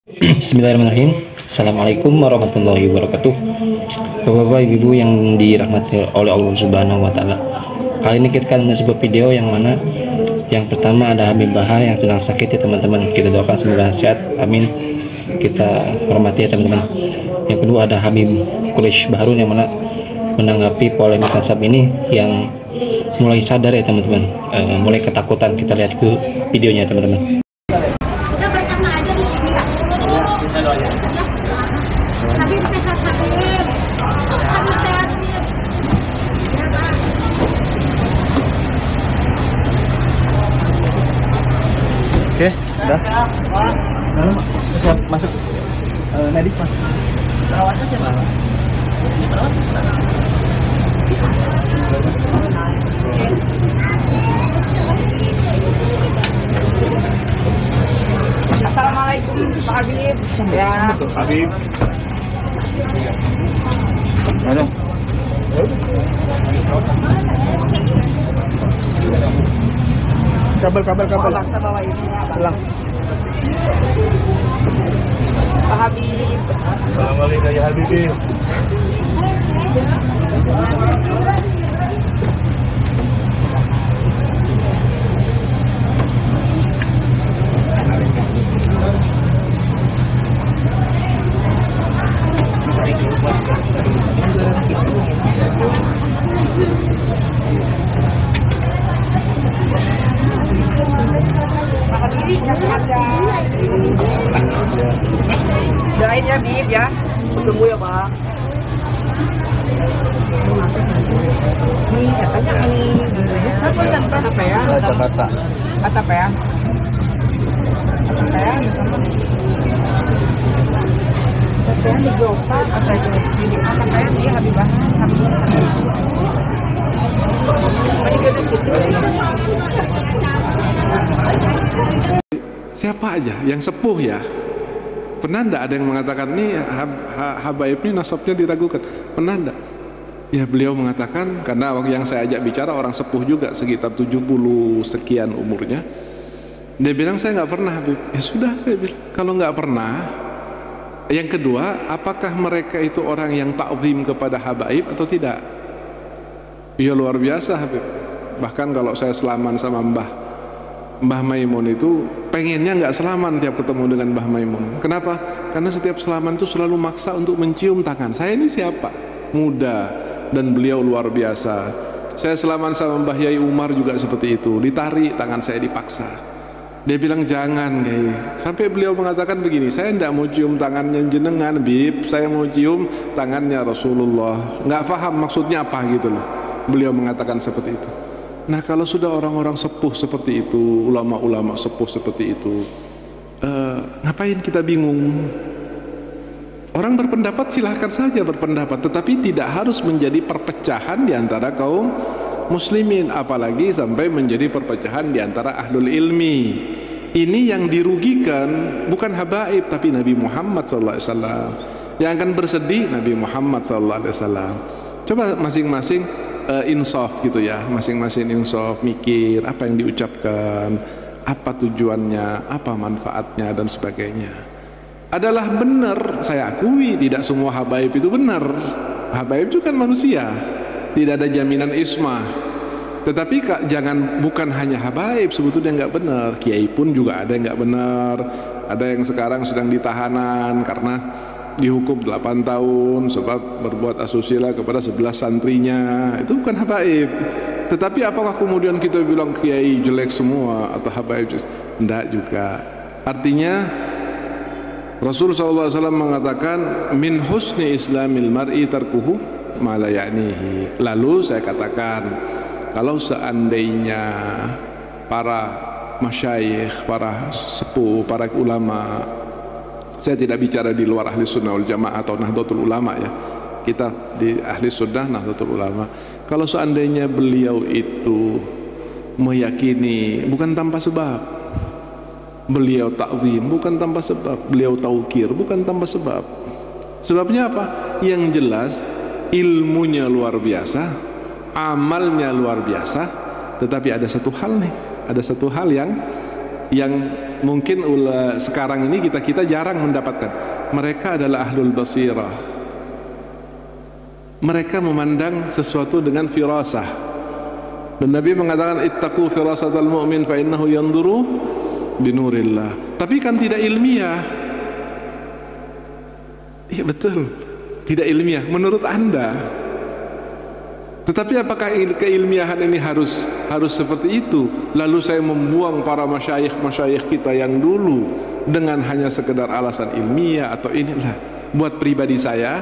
Bismillahirrahmanirrahim. Assalamualaikum warahmatullahi wabarakatuh. Bapak-bapak, ibu-ibu yang dirahmati oleh Allah Subhanahu wa Ta'ala. Kali ini kita akan sebuah video yang mana yang pertama ada Habib Bahar yang sedang sakit ya teman-teman. Kita doakan semoga sehat. Amin. Kita hormati ya teman-teman. Yang kedua ada Habib Quraish Baharun yang mana menanggapi polemik nasab ini yang mulai sadar ya teman-teman. Mulai ketakutan. Kita lihat ke videonya teman-teman. Oke, udah. Lalu masuk. Nadis masuk. Perawatnya siapa? Perawat? Assalamualaikum Pak Habib. Ya. Habib. Mana? Kabel. Pulang. Pak Habib. Assalamualaikum ya Habib. Doain ya Bib ya. Tunggu ya Pak. Ini katanya ini apa ya? Kata-kata. Kata apa ya? Kata ya? Kata di Jopa atau di apa ya dia Habib Bahar. Siapa aja yang sepuh ya? Pernah enggak ada yang mengatakan nih Habaib ini nasabnya diragukan? Pernah enggak? Ya beliau mengatakan, karena waktu yang saya ajak bicara orang sepuh juga sekitar 70 sekian umurnya. Dia bilang saya nggak pernah Habib. Ya sudah saya bilang kalau nggak pernah. Yang kedua, apakah mereka itu orang yang ta'zim kepada Habaib atau tidak? Ya luar biasa Habib. Bahkan kalau saya selaman sama Mbah Maimun itu pengennya nggak selaman tiap ketemu dengan Mbah Maimun. Kenapa? Karena setiap selaman itu selalu maksa untuk mencium tangan. Saya ini siapa? Muda dan beliau luar biasa. Saya selaman sama Mbah Yai Umar juga seperti itu. Ditarik tangan saya dipaksa. Dia bilang jangan Kiai. Sampai beliau mengatakan begini, saya tidak mau cium tangannya jenengan Bib, saya mau cium tangannya Rasulullah. Nggak paham maksudnya apa gitu loh. Beliau mengatakan seperti itu. Nah kalau sudah orang-orang sepuh seperti itu, ulama-ulama sepuh seperti itu, ngapain kita bingung? Orang berpendapat silahkan saja berpendapat, tetapi tidak harus menjadi perpecahan di antara kaum muslimin, apalagi sampai menjadi perpecahan di antara ahlul ilmi. Ini yang dirugikan bukan habaib tapi Nabi Muhammad SAW. Yang akan bersedih Nabi Muhammad SAW. Coba masing-masing insaf gitu ya, masing-masing insaf, mikir apa yang diucapkan, apa tujuannya, apa manfaatnya dan sebagainya. Adalah benar, saya akui tidak semua habaib itu benar. Habaib itu kan manusia, tidak ada jaminan ismah. Tetapi jangan, bukan hanya habaib sebetulnya nggak benar, kiai pun juga ada yang nggak benar. Ada yang sekarang sedang ditahanan karena dihukum 8 tahun sebab berbuat asusila kepada 11 santrinya. Itu bukan habaib. Tetapi apakah kemudian kita bilang kiai jelek semua atau habaib? Tidak juga. Artinya Rasulullah SAW mengatakan min husni islamil mar'i tarkuhu ma la ya'nihi. Lalu saya katakan, kalau seandainya para masyayikh, para sepuh, para ulama, saya tidak bicara di luar ahli sunnah wal jamaah atau nahdlatul ulama ya, kita di ahli sunnah nahdlatul ulama, kalau seandainya beliau itu meyakini bukan tanpa sebab, beliau ta'zim bukan tanpa sebab, beliau taukir bukan tanpa sebab. Sebabnya apa? Yang jelas ilmunya luar biasa, amalnya luar biasa. Tetapi ada satu hal nih, ada satu hal yang mungkin sekarang ini kita jarang mendapatkan. Mereka adalah ahlul basirah. Mereka memandang sesuatu dengan firasah. Dan Nabi mengatakan ittaqu firasatal mu'min fa innahu yanzuru binurillah. Tapi kan tidak ilmiah. Iya betul, tidak ilmiah menurut Anda. Tetapi apakah keilmiahan ini harus seperti itu? Lalu saya membuang para masyayikh kita yang dulu dengan hanya sekedar alasan ilmiah atau inilah. Buat pribadi saya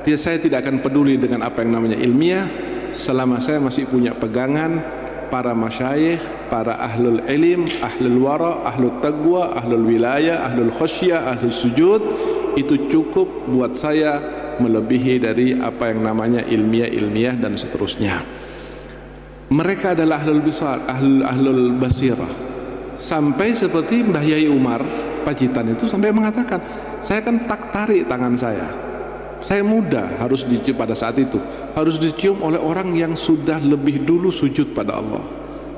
tidak akan peduli dengan apa yang namanya ilmiah selama saya masih punya pegangan para masyayikh, para ahlul ilim, ahlul wara, ahlul taqwa, ahlul wilayah, ahlul khasyah, ahlul sujud. Itu cukup buat saya melebihi dari apa yang namanya ilmiah dan seterusnya. Mereka adalah ahlul besar, ahlul basirah. Sampai seperti Mbah Yai Umar Pacitan itu sampai mengatakan, saya kan tak tarik tangan saya muda harus dicium pada saat itu, harus dicium oleh orang yang sudah lebih dulu sujud pada Allah,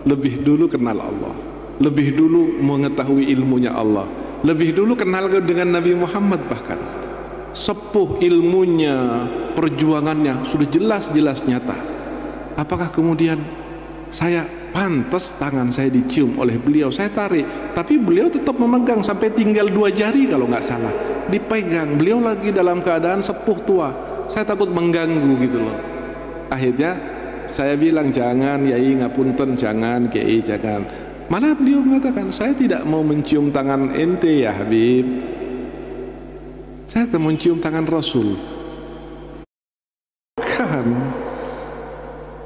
lebih dulu kenal Allah, lebih dulu mengetahui ilmunya Allah, lebih dulu kenal dengan Nabi Muhammad, bahkan sepuh ilmunya, perjuangannya sudah jelas-jelas nyata. Apakah kemudian saya pantas tangan saya dicium oleh beliau, saya tarik, tapi beliau tetap memegang sampai tinggal 2 jari kalau nggak salah, dipegang. Beliau lagi dalam keadaan sepuh tua, saya takut mengganggu gitu loh. Akhirnya saya bilang, jangan Yai, ngapunten, jangan Kiai, jangan. Malah beliau mengatakan, saya tidak mau mencium tangan ente ya Habib, saya akan mencium tangan Rasul. Kan?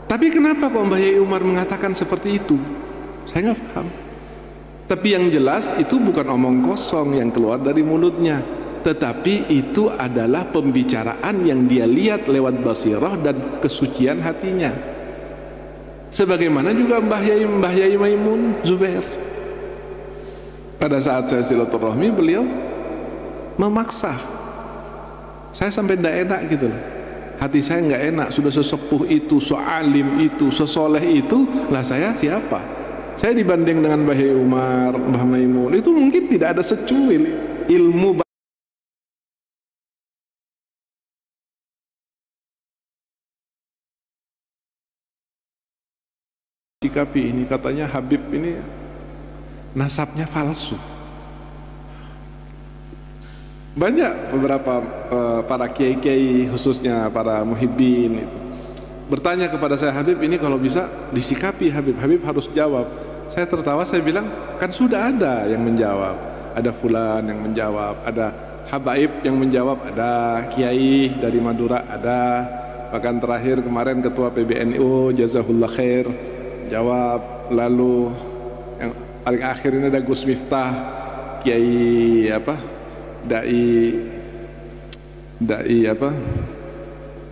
Tapi kenapa kok Mbah Yai Umar mengatakan seperti itu? Saya nggak paham. Tapi yang jelas itu bukan omong kosong yang keluar dari mulutnya, tetapi itu adalah pembicaraan yang dia lihat lewat basirah dan kesucian hatinya. Sebagaimana juga Mbah Yai Maimun Zubair. Pada saat saya silaturahmi, beliau memaksa. Saya sampai tidak enak gitu loh. Hati saya nggak enak, sudah sesepuh itu, sealim itu, sesoleh itu, lah saya siapa? Saya dibanding dengan Mbah Yai Umar, Mbah Maimun, itu mungkin tidak ada secuil ilmu. Sikapi ini, katanya Habib ini nasabnya palsu. Banyak beberapa para kiai-kiai, khususnya para muhibbin itu bertanya kepada saya, Habib ini kalau bisa disikapi Habib harus jawab. Saya tertawa, saya bilang, kan sudah ada yang menjawab, ada fulan yang menjawab, ada habaib yang menjawab, ada kiai dari Madura ada, bahkan terakhir kemarin ketua PBNU jazahullah khair jawab. Lalu yang paling akhir ini ada Gus Miftah, kiai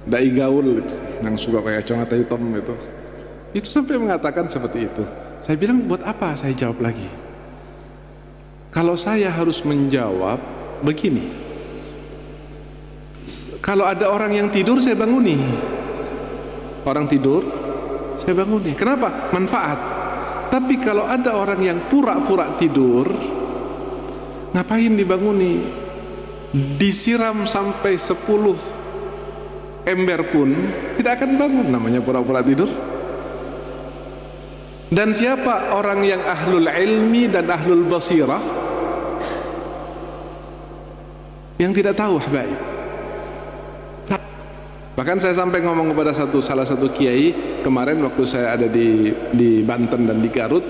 dai gaul itu, yang suka kayak congat hitam itu sampai mengatakan seperti itu. Saya bilang, buat apa saya jawab lagi? Kalau saya harus menjawab begini, kalau ada orang yang tidur saya banguni, orang tidur saya banguni, kenapa? Manfaat. Tapi kalau ada orang yang pura-pura tidur, ngapain dibanguni? Disiram sampai 10 ember pun tidak akan bangun, namanya pura-pura tidur. Dan siapa orang yang ahlul ilmi dan ahlul basirah yang tidak tahu habaib? Bahkan saya sampai ngomong kepada salah satu kiai kemarin waktu saya ada di Banten dan di Garut,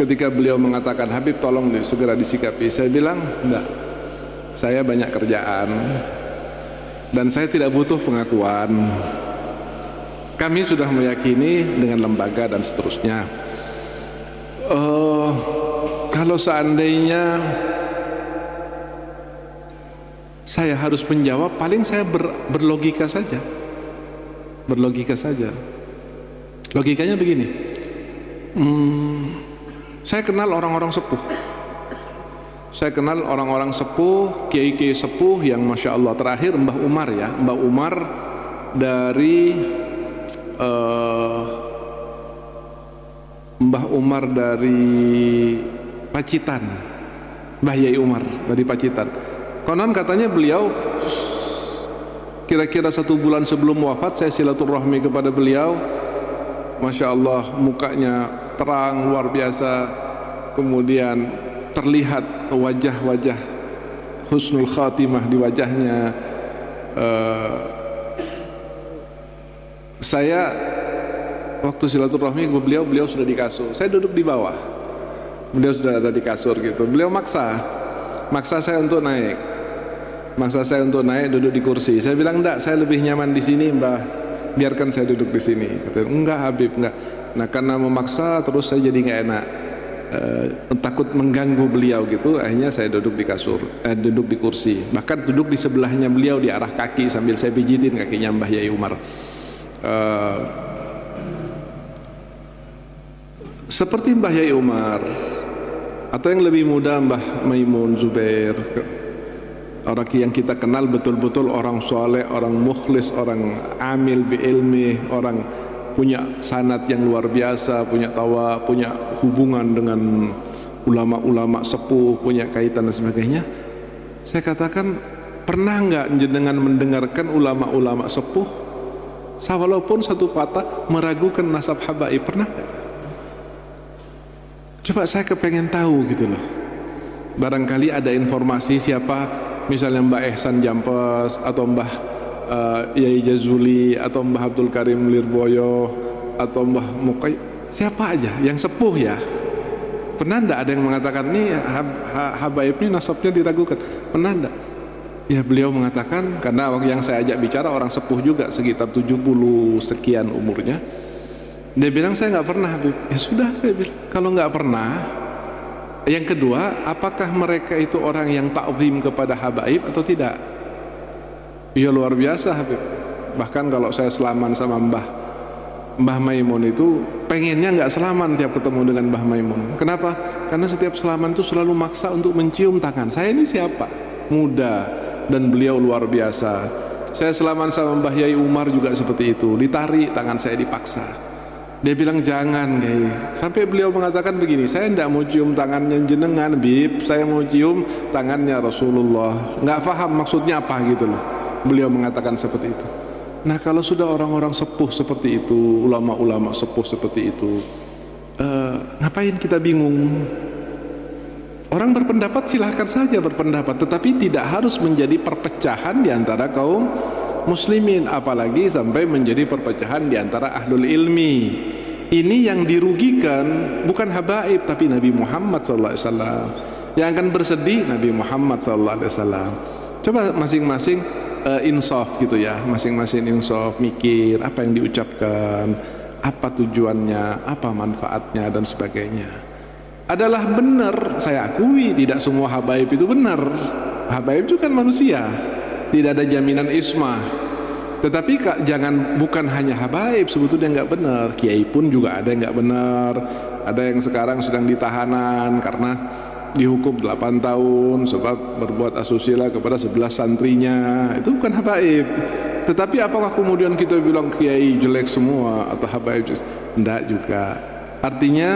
ketika beliau mengatakan, Habib tolong segera disikapi, saya bilang, enggak, saya banyak kerjaan dan saya tidak butuh pengakuan. Kami sudah meyakini dengan lembaga dan seterusnya. Kalau seandainya saya harus menjawab, paling saya berlogika saja. Berlogika saja. Logikanya begini. Saya kenal orang-orang sepuh. Saya kenal orang-orang sepuh, kiai-kiai sepuh yang Masya Allah. Terakhir Mbah Umar ya, Mbah Umar dari Pacitan, Mbah Yai Umar dari Pacitan. Konon katanya beliau kira-kira 1 bulan sebelum wafat saya silaturahmi kepada beliau. Masya Allah, mukanya terang luar biasa, kemudian terlihat wajah-wajah husnul khatimah di wajahnya. Saya waktu silaturahmi ke beliau sudah di kasur, saya duduk di bawah, beliau sudah ada di kasur gitu. Beliau maksa saya untuk naik, duduk di kursi. Saya bilang enggak, saya lebih nyaman di sini Mbah, biarkan saya duduk di sini. Kata, enggak Habib, enggak. Nah karena memaksa terus saya jadi nggak enak, takut mengganggu beliau gitu. Akhirnya saya duduk di kasur, duduk di kursi. Bahkan duduk di sebelahnya beliau di arah kaki sambil saya pijitin kakinya Mbah Yai Umar. Seperti Mbah Yai Umar atau yang lebih muda Mbah Maimun Zubair, orang yang kita kenal betul-betul orang soleh, orang mukhlis, orang amil bi ilmi, orang punya sanad yang luar biasa, punya hubungan dengan ulama-ulama sepuh, punya kaitan dan sebagainya. Saya katakan, pernah nggak jenengan mendengarkan ulama-ulama sepuh walaupun satu patah meragukan nasab habaib? Pernah nggak? Coba saya kepengen tahu gitu loh. Barangkali ada informasi siapa, misalnya Mbah Ehsan Jampes atau Mbah Yai Jazuli atau Mbah Abdul Karim Lirboyo atau Mbah Mukai, siapa aja yang sepuh ya. Pernah enggak ada yang mengatakan nih habaib ini nasabnya diragukan? Pernah enggak? Ya beliau mengatakan, karena waktu yang saya ajak bicara orang sepuh juga, sekitar 70 sekian umurnya. Dia bilang saya nggak pernah Habib. Ya sudah, saya bilang kalau nggak pernah. Yang kedua, apakah mereka itu orang yang ta'zim kepada habaib atau tidak? Ya luar biasa Habib. Bahkan kalau saya selaman sama Mbah Maimun itu pengennya nggak selaman tiap ketemu dengan Mbah Maimun. Kenapa? Karena setiap selaman itu selalu maksa untuk mencium tangan. Saya ini siapa? Muda, dan beliau luar biasa. Saya selaman sama Mbah Yai Umar juga seperti itu. Ditarik tangan saya, dipaksa. Dia bilang jangan Kiai. Sampai beliau mengatakan begini, saya tidak mau cium tangannya jenengan Bib, saya mau cium tangannya Rasulullah. Nggak paham maksudnya apa gitu loh. Beliau mengatakan seperti itu. Nah kalau sudah orang-orang sepuh seperti itu, ulama-ulama sepuh seperti itu, ngapain kita bingung? Orang berpendapat silahkan saja berpendapat, tetapi tidak harus menjadi perpecahan di antara kaum muslimin, apalagi sampai menjadi perpecahan di antara ahlul ilmi. Ini yang dirugikan bukan habaib tapi Nabi Muhammad SAW. Yang akan bersedih Nabi Muhammad SAW. Coba masing-masing insaf gitu ya, masing-masing insaf, mikir apa yang diucapkan, apa tujuannya, apa manfaatnya dan sebagainya. Adalah benar, saya akui tidak semua habaib itu benar. Habaib itu kan manusia, tidak ada jaminan ismah. Tetapi jangan, bukan hanya habaib sebetulnya nggak benar. Kiai pun juga ada yang nggak benar. Ada yang sekarang sedang ditahanan karena dihukum 8 tahun sebab berbuat asusila kepada 11 santrinya. Itu bukan habaib. Tetapi apakah kemudian kita bilang kiai jelek semua atau habaib? Tidak juga. Artinya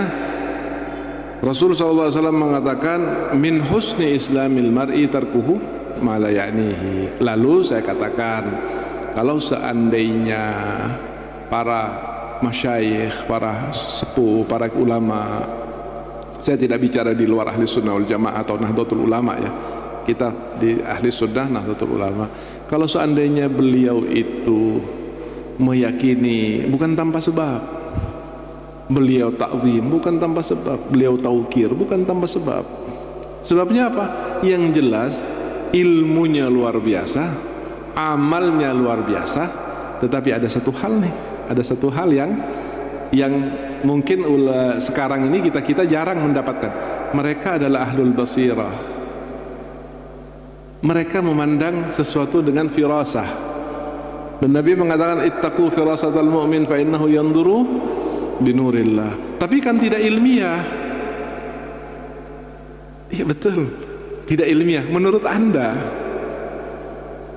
Rasul SAW mengatakan min husni islamil mar'i tarkuhu ma la ya'nihi. Lalu saya katakan, kalau seandainya para masyayikh, para sepuh, para ulama, saya tidak bicara di luar ahli sunnah wal jamaah atau nahdlatul ulama ya, kita di ahli sunnah nahdlatul ulama, kalau seandainya beliau itu meyakini bukan tanpa sebab, beliau ta'zim bukan tanpa sebab, beliau taukir bukan tanpa sebab. Sebabnya apa? Yang jelas ilmunya luar biasa, amalnya luar biasa. Tetapi ada satu hal nih, ada satu hal yang mungkin sekarang ini kita jarang mendapatkan. Mereka adalah ahlul basirah. Mereka memandang sesuatu dengan firasah. Dan Nabi mengatakan ittaqu firasatal mu'min fa innahu yanzuru binurillah. Tapi kan tidak ilmiah. Iya betul, tidak ilmiah menurut Anda.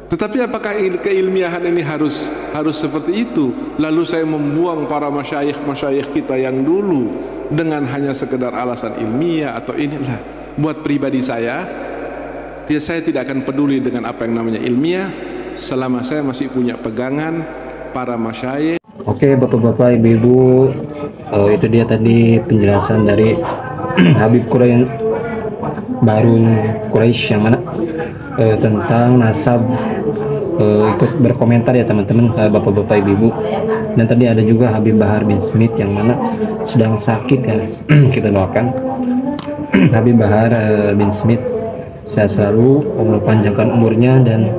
Tetapi apakah keilmiahan ini harus seperti itu? Lalu saya membuang para masyayikh kita yang dulu dengan hanya sekedar alasan ilmiah atau inilah. Buat pribadi saya tidak akan peduli dengan apa yang namanya ilmiah selama saya masih punya pegangan para masyayikh. Oke bapak-bapak, ibu-ibu, itu dia tadi penjelasan dari Habib Baharun Quraisy yang mana tentang nasab, ikut berkomentar ya teman-teman, bapak-bapak, ibu-ibu. Dan tadi ada juga Habib Bahar bin Smith yang mana sedang sakit ya. Kita doakan Habib Bahar bin Smith sehat selalu, Allah panjangkan umurnya dan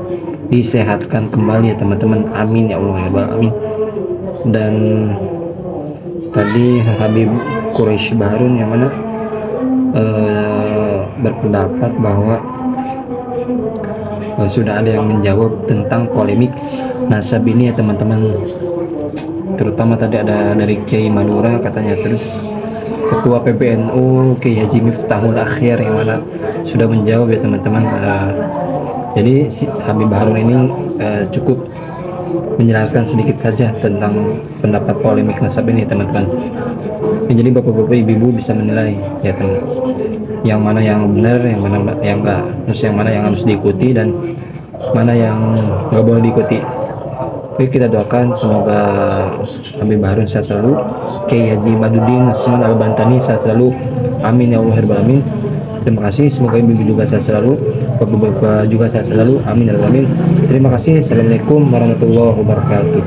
disehatkan kembali ya teman-teman, amin ya Allah ya Rabbal alamin. Dan tadi Habib Quraisy Baharun yang mana berpendapat bahwa sudah ada yang menjawab tentang polemik nasab ini ya teman-teman, terutama tadi ada dari Kiai Madura katanya, terus Ketua PBNU Kiai Haji Miftahul Akhir yang mana sudah menjawab ya teman-teman. Jadi si Habib Baharun ini cukup menjelaskan sedikit saja tentang pendapat polemik nasab ini teman-teman. Jadi bapak-bapak, ibu-ibu bisa menilai ya teman, yang mana yang benar, yang mana yang enggak, terus yang mana yang harus diikuti dan mana yang nggak boleh diikuti. Oke, kita doakan semoga Habib Baharun sehat selalu, Kiai Haji Madudin Asman Al-Bantani sehat selalu, amin ya Allah ya Rabbal alamin. Terima kasih, semoga ibu juga sehat selalu, bapak-bapak juga sehat selalu, amin ya Rabbal alamin. Terima kasih. Assalamualaikum warahmatullahi wabarakatuh.